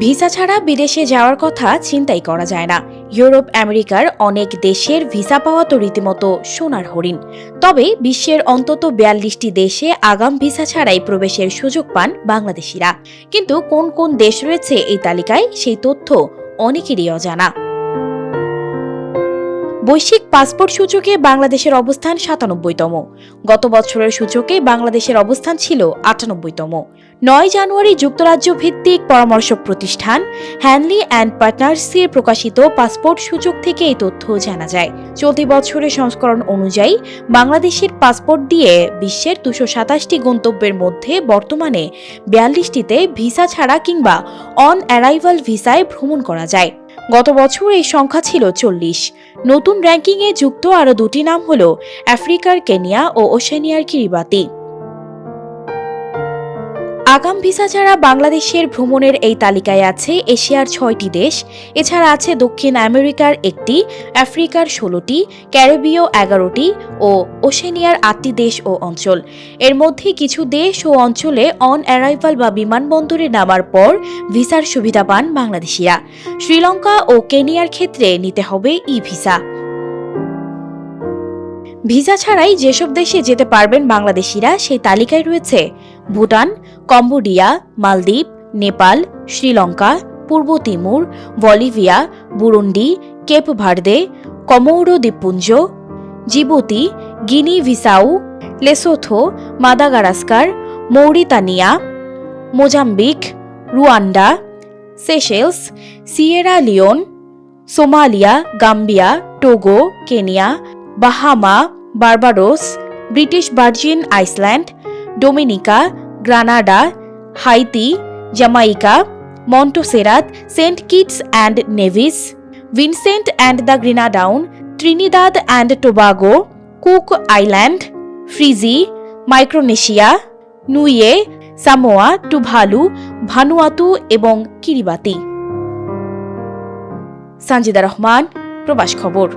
Visa ছাড়া বিদেশে যাওয়ার কথা চিন্তাই করা যায় না। ইউরোপ আমেরিকার অনেক দেশের ভিসা পাওয়া তো রীতিমতো সোনার হরিণ। তবে বিশ্বের অন্তত ৪২টি দেশে আগাম ভিসা ছাড়াই প্রবেশের সুযোগ পান বাংলাদেশিরা। কিন্তু কোন কোন দেশ রয়েছে এই তালিকায়, সেই তথ্য অনেকেরই অজানা। বৈশ্বিক পাসপোর্ট সূচকে বাংলাদেশের অবস্থান ৯৭তম। গত বছরের সূচকে বাংলাদেশের অবস্থান ছিল ৯৮তম। ৯ জানুয়ারি যুক্তরাজ্য ভিত্তিক পরামর্শক প্রতিষ্ঠান হ্যানলি অ্যান্ড পার্টনার্সের প্রকাশিত পাসপোর্ট সূচক থেকে এই তথ্য জানা যায়। চলতি বছরের সংস্করণ অনুযায়ী বাংলাদেশের পাসপোর্ট দিয়ে বিশ্বের ২২৭টি গন্তব্যের মধ্যে বর্তমানে ৪২টিতে ভিসা ছাড়া কিংবা অন অ্যারাইভাল ভিসায় ভ্রমণ করা যায়। গত বছর এই সংখ্যা ছিল ৪০। নতুন র্যাঙ্কিংয়ে যুক্ত আরও দুটি নাম হল আফ্রিকার কেনিয়া ও ওশেনিয়ার কিরিবাতি। আগাম ভিসা ছাড়া বাংলাদেশের ভ্রমণের এই তালিকায় আছে এশিয়ার ৬টি দেশ, এছাড়া আছে দক্ষিণ আমেরিকার ১টি, আফ্রিকার ১৬টি, ক্যারিবীয় ১১টি ও ওশেনিয়ার ৮টি দেশ ও অঞ্চল। এর মধ্যে কিছু দেশ ও অঞ্চলে অন অ্যারাইভাল বা বিমানবন্দরে নামার পর ভিসার সুবিধা পান বাংলাদেশিরা। শ্রীলঙ্কা ও কেনিয়ার ক্ষেত্রে নিতে হবে ই ভিসা। ভিসা ছাড়াই যেসব দেশে যেতে পারবেন বাংলাদেশিরা সেই তালিকায় রয়েছে ভুটান, কম্বোডিয়া, মালদ্বীপ, নেপাল, শ্রীলঙ্কা, পূর্ব Timor, Bolivia, Burundi, Cape Verde, Comoro দ্বীপপুঞ্জ, Djibouti, Guinea Bissau, Lesotho, Madagascar, Mauritania, Mozambique, Rwanda, Seychelles, Sierra Leone, Somalia, Gambia, Togo, Kenya, Bahamas, Barbados, British Virgin Island, Dominica, Grenada, Haiti, Jamaica, Montserrat, Saint Kitts and Nevis, Vincent and the Grenadines, Trinidad and Tobago, Cook Island, Fiji, Micronesia, Niue, Samoa, Tuvalu, Vanuatu এবং Kiribati. Sanjida Rahman, প্রবাস খবর।